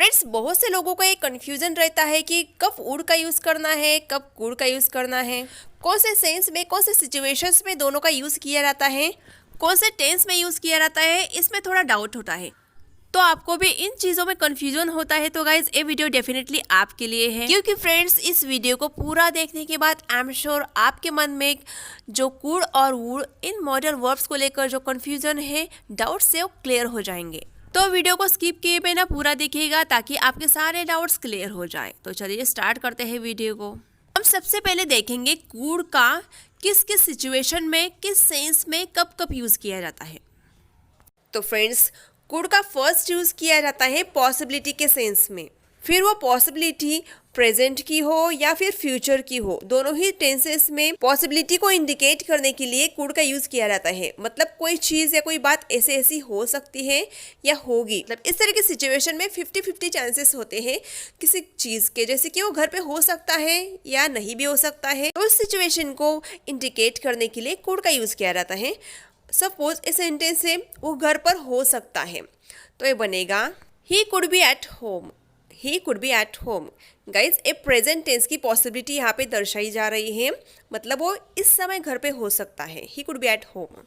Friends, बहुत से लोगों को एक कन्फ्यूजन रहता है कि कब वुड का यूज़ करना है, कब कुड का यूज़ करना है, कौन से सेंस में, कौन से सिचुएशंस में दोनों का यूज़ किया जाता है, कौन से टेंस में यूज़ किया जाता है, इसमें थोड़ा डाउट होता है। तो आपको भी इन चीज़ों में कन्फ्यूजन होता है तो गाइज ये वीडियो डेफिनेटली आपके लिए है, क्योंकि फ्रेंड्स इस वीडियो को पूरा देखने के बाद आई एम श्योर आपके मन में जो कुड और वुड इन मॉडल वर्ब्स को लेकर जो कन्फ्यूजन है, डाउट से वो क्लियर हो जाएंगे। तो वीडियो को स्किप किए बिना पूरा देखिएगा ताकि आपके सारे डाउट्स क्लियर हो जाए। तो चलिए स्टार्ट करते हैं वीडियो को। हम सबसे पहले देखेंगे कुड का किस किस सिचुएशन में, किस सेंस में, कब कब यूज़ किया जाता है। तो फ्रेंड्स, कुड का फर्स्ट यूज़ किया जाता है पॉसिबिलिटी के सेंस में। फिर वो पॉसिबिलिटी प्रेजेंट की हो या फिर फ्यूचर की हो, दोनों ही टेंसेस में पॉसिबिलिटी को इंडिकेट करने के लिए कुड का यूज़ किया जाता है। मतलब कोई चीज़ या कोई बात ऐसे ऐसी हो सकती है या होगी, मतलब इस तरह की सिचुएशन में 50-50 चांसेस होते हैं किसी चीज़ के, जैसे कि वो घर पे हो सकता है या नहीं भी हो सकता है। तो उस सिचुएशन को इंडिकेट करने के लिए कुड का यूज़ किया जाता है। सपोज इस सेंटेंस से वो घर पर हो सकता है तो ये बनेगा he could be at home. He could be at home. Guys, a present tense की पॉसिबिलिटी यहाँ पे दर्शाई जा रही है, मतलब वो इस समय घर पे हो सकता है। ही could be at home.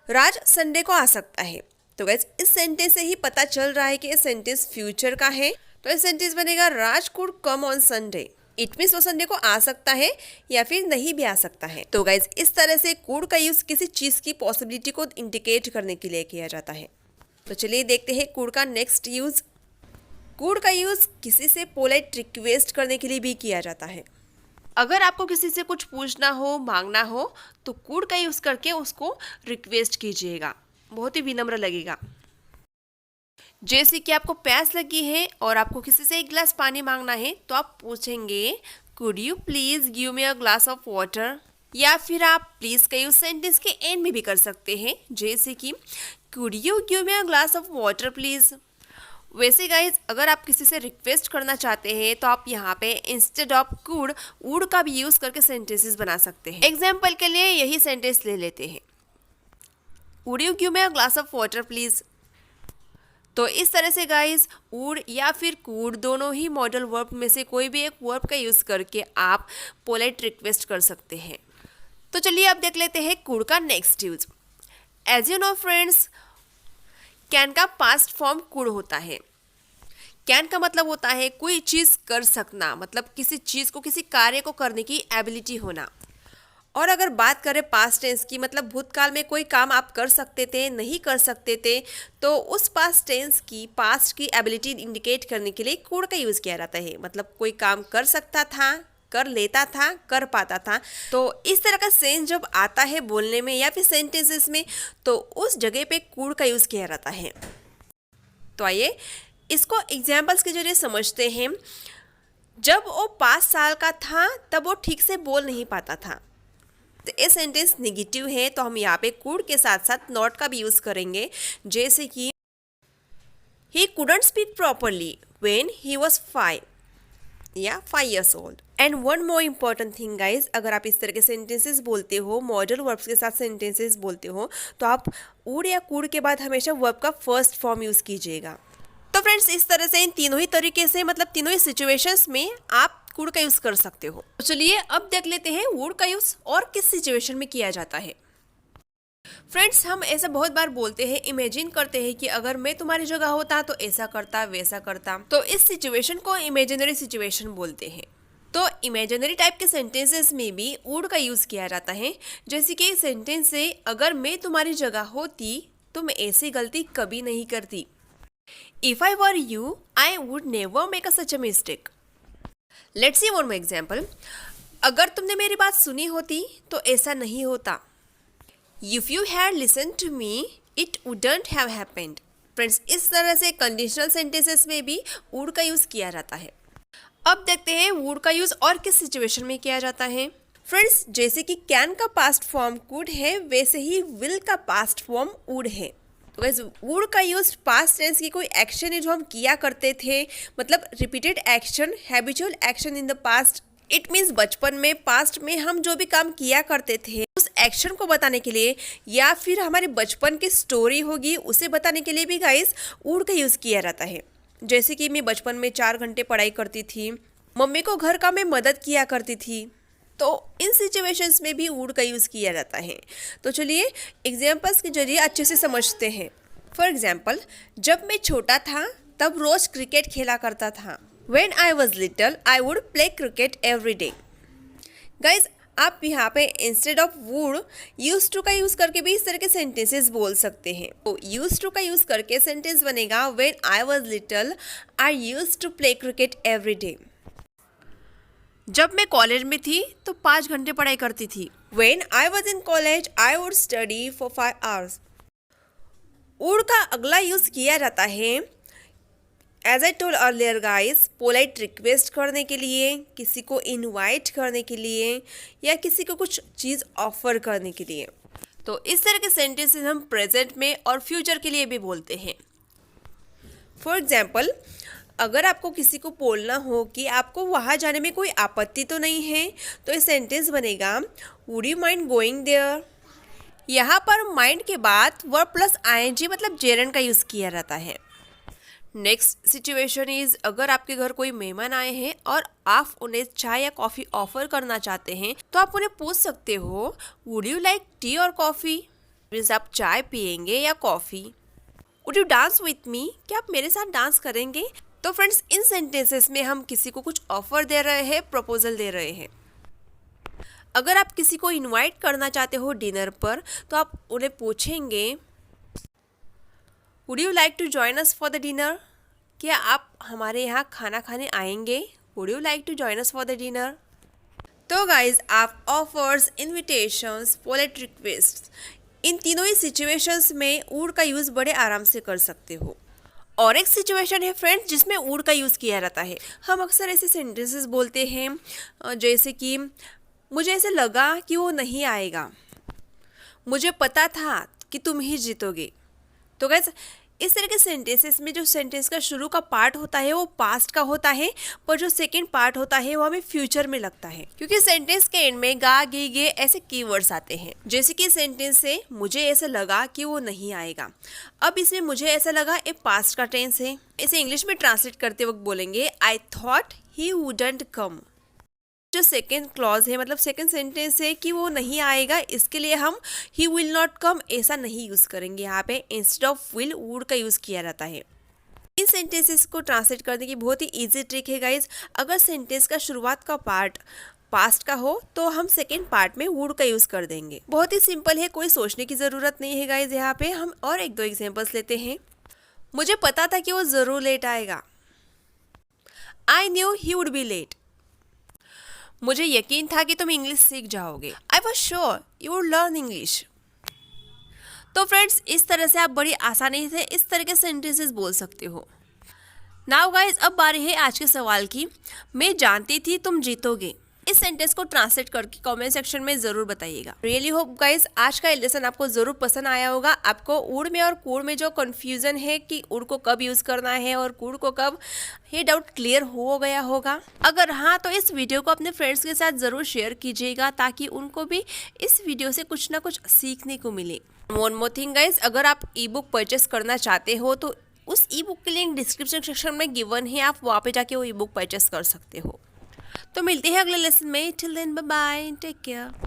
Raj Sunday को आ सकता है। तो गाइज, इस सेंटेंस से ही पता चल रहा है कि ये सेंटेंस फ्यूचर का है। तो ये सेंटेंस बनेगा Raj could come on Sunday. It means वो संडे को आ सकता है या फिर नहीं भी आ सकता है। तो गाइज, इस तरह से कुड का यूज किसी चीज की पॉसिबिलिटी को इंडिकेट करने के लिए किया जाता है। तो चलिए देखते हैं कुड का नेक्स्ट यूज। कुड का यूज किसी से पोलाइट रिक्वेस्ट करने के लिए भी किया जाता है। अगर आपको किसी से कुछ पूछना हो, मांगना हो, तो कुड का यूज करके उसको रिक्वेस्ट कीजिएगा, बहुत ही विनम्र लगेगा। जैसे कि आपको प्यास लगी है और आपको किसी से एक गिलास पानी मांगना है तो आप पूछेंगे could you please give me a glass of water. या फिर आप प्लीज का यूज सेंटेंस के एंड में भी कर सकते हैं, जैसे कि could you give me a glass of water please. वैसे गाइज, अगर आप किसी से रिक्वेस्ट करना चाहते हैं तो आप यहाँ पे इंस्टेड ऑफ कुड वुड का भी यूज करके सेंटेंसेस बना सकते हैं। एग्जाम्पल के लिए यही सेंटेंस ले लेते हैं, would you give me a glass of water please. तो इस तरह से गाइज, वुड या फिर कुड दोनों ही मॉडल वर्ब में से कोई भी एक वर्ब का यूज करके आप पोलाइट रिक्वेस्ट कर सकते हैं। तो चलिए अब देख लेते हैं कुड का next use. As you know friends, can का पास्ट फॉर्म कुड होता है। कैन का मतलब होता है कोई चीज़ कर सकना, मतलब किसी चीज़ को, किसी कार्य को करने की एबिलिटी होना। और अगर बात करें पास्ट टेंस की, मतलब भूतकाल में कोई काम आप कर सकते थे, नहीं कर सकते थे, तो उस पास्ट टेंस की, पास्ट की एबिलिटी इंडिकेट करने के लिए कुड का यूज़ किया जाता है। मतलब कोई काम कर सकता था, कर लेता था, कर पाता था। तो इस तरह का सेंस जब आता है बोलने में या फिर सेंटेंसेस में, तो उस जगह पे कुड का यूज़ किया जाता है। तो आइए इसको एग्जाम्पल्स के जरिए समझते हैं। जब वो 5 साल का था तब वो ठीक से बोल नहीं पाता था। तो ये सेंटेंस नेगेटिव है, तो हम यहाँ पे कुड के साथ साथ नॉट का भी यूज़ करेंगे, जैसे कि he couldn't speak properly when he was 5 या 5 years old। And one more important thing guys, अगर आप इस तरह के सेंटेंसेस बोलते हो, मॉडल वर्ब्स के साथ सेंटेंसेस बोलते हो, तो आप वुड या कुड के बाद हमेशा वर्ब का फर्स्ट फॉर्म यूज़ कीजिएगा। तो फ्रेंड्स, इस तरह से इन तीनों ही तरीके से, मतलब तीनों ही सिचुएशंस में आप कुड का यूज़ कर सकते हो। तो चलिए अब देख लेते हैं वुड का यूज़ और किस सिचुएशन में किया जाता है। फ्रेंड्स, हम ऐसा बहुत बार बोलते हैं, इमेजिन करते हैं कि अगर मैं तुम्हारी जगह होता तो ऐसा करता, वैसा करता। तो इस सिचुएशन को इमेजिनरी सिचुएशन बोलते हैं। तो इमेजिनरी टाइप के सेंटेंसेस में भी वुड का यूज़ किया जाता है, जैसे कि सेंटेंस से अगर मैं तुम्हारी जगह होती तो मैं ऐसी गलती कभी नहीं करती। If I were you, I would never make such a mistake. Let's see one more example. अगर तुमने मेरी बात सुनी होती तो ऐसा नहीं होता। If you had listened to me, it wouldn't have happened. Friends, इस तरह से कंडीशनल सेंटेंसेस में भी वुड का यूज़ किया जाता है। अब देखते हैं वुड का यूज़ और किस सिचुएशन में किया जाता है। फ्रेंड्स, जैसे कि कैन का पास्ट फॉर्म कुड है, वैसे ही विल का पास्ट फॉर्म वुड है। तो गाइस, वुड का यूज पास्ट टेंस की कोई एक्शन है जो हम किया करते थे, मतलब repeated action, habitual action in the past. It means बचपन में, पास्ट में हम जो भी काम किया करते थे उस एक्शन को बताने के लिए, या फिर हमारे बचपन की स्टोरी होगी उसे बताने के लिए भी गाइस वुड का यूज़ किया जाता है। जैसे कि मैं बचपन में 4 घंटे पढ़ाई करती थी, मम्मी को घर का में मदद किया करती थी, तो इन सिचुएशंस में भी वुड का यूज़ किया जाता है। तो चलिए एग्जाम्पल्स के जरिए अच्छे से समझते हैं। फॉर एग्जाम्पल, जब मैं छोटा था तब रोज़ क्रिकेट खेला करता था। When I was little, I would play cricket every day. Guys, आप यहाँ पे instead of would use to का यूज़ करके भी इस तरह के सेंटेंसेस बोल सकते हैं। तो यूज टू का यूज़ करके सेंटेंस बनेगा When I was little, I used to play cricket every day. जब मैं कॉलेज में थी तो 5 घंटे पढ़ाई करती थी। When I was in college, I would study for 5 hours. Would का अगला यूज़ किया जाता है as I told earlier guys, polite request करने के लिए, किसी को इनवाइट करने के लिए या किसी को कुछ चीज़ ऑफर करने के लिए। तो इस तरह के सेंटेंसेस हम प्रेजेंट में और फ्यूचर के लिए भी बोलते हैं। फॉर एग्जाम्पल, अगर आपको किसी को बोलना हो कि आपको वहाँ जाने में कोई आपत्ति तो नहीं है, तो ये सेंटेंस बनेगा would you mind going there. यहाँ पर माइंड के बाद वर्ब प्लस आईएनजी मतलब जेरन का यूज़ किया जाता है। नेक्स्ट सिचुएशन इज़, अगर आपके घर कोई मेहमान आए हैं और आप उन्हें चाय या कॉफ़ी ऑफर करना चाहते हैं, तो आप उन्हें पूछ सकते हो वुड यू लाइक टी और कॉफ़ी। मीन्स आप चाय पियेंगे या coffee. Would you dance with me, क्या आप मेरे साथ डांस करेंगे। तो फ्रेंड्स, इन सेंटेंसेस में हम किसी को कुछ ऑफर दे रहे हैं, प्रपोजल दे रहे हैं। अगर आप किसी को इनवाइट करना चाहते हो डिनर पर, तो आप उन्हें पूछेंगे would you like to join us for the dinner, क्या आप हमारे यहाँ खाना खाने आएंगे। Would you like to join us for the dinner. तो गाइज, आप ऑफर्स, इन्विटेशंस, पोलाइट रिक्वेस्ट, इन तीनों ही सिचुएशंस में वुड का यूज़ बड़े आराम से कर सकते हो। और एक सिचुएशन है फ्रेंड्स जिसमें वुड का यूज़ किया जाता है। हम अक्सर ऐसे सेंटेंसेस बोलते हैं जैसे कि मुझे ऐसे लगा कि वो नहीं आएगा, मुझे पता था कि तुम ही जीतोगे। तो गाइस, इस तरह के सेंटेंसेस में जो सेंटेंस का शुरू का पार्ट होता है वो पास्ट का होता है, पर जो सेकंड पार्ट होता है वो हमें फ्यूचर में लगता है, क्योंकि सेंटेंस के एंड में गा गे गे ऐसे कीवर्ड्स आते हैं। जैसे कि सेंटेंस से मुझे ऐसा लगा कि वो नहीं आएगा। अब इसमें मुझे ऐसा लगा ये पास्ट का टेंस है। इसे इंग्लिश में ट्रांसलेट करते वक्त बोलेंगे आई थॉट ही वुडंट कम। जो सेकेंड क्लॉज है मतलब सेकेंड सेंटेंस है कि वो नहीं आएगा, इसके लिए हम ही विल नॉट कम ऐसा नहीं यूज़ करेंगे। यहाँ पे इंस्टेड ऑफ विल वुड का यूज़ किया जाता है। इन सेंटेंसेस को ट्रांसलेट करने की बहुत ही इजी ट्रिक है गाइज। अगर सेंटेंस का शुरुआत का पार्ट पास्ट का हो तो हम सेकेंड पार्ट में वुड का यूज़ कर देंगे। बहुत ही सिंपल है, कोई सोचने की ज़रूरत नहीं है गाइज। यहाँ पे हम और एक दो एग्जाम्पल्स लेते हैं। मुझे पता था कि वो ज़रूर लेट आएगा। I knew he would be late. मुझे यकीन था कि तुम इंग्लिश सीख जाओगे। I was sure you would learn English. तो फ्रेंड्स, इस तरह से आप बड़ी आसानी से इस तरह के सेंटेंसेस बोल सकते हो। नाउ गाइज, अब बारी है आज के सवाल की। मैं जानती थी तुम जीतोगे। इस सेंटेंस को ट्रांसलेट करके कमेंट सेक्शन में ज़रूर बताइएगा। रियली होप गाइज आज का लेसन आपको ज़रूर पसंद आया होगा। आपको उड़ में और कूड़ में जो कन्फ्यूज़न है कि उड़ को कब यूज़ करना है और कूड़ को कब, ये डाउट क्लियर हो गया होगा। अगर हाँ, तो इस वीडियो को अपने फ्रेंड्स के साथ ज़रूर शेयर कीजिएगा ताकि उनको भी इस वीडियो से कुछ ना कुछ सीखने को मिले। वन मोर थिंग गाइज, अगर आप ई बुक परचेस करना चाहते हो तो उस ई बुक की लिंक डिस्क्रिप्शन सेक्शन में गिवन है, आप वहाँ पे जाके वो ई बुक परचेस कर सकते हो। तो मिलते हैं अगले लेसन में। Till then bye bye, take care.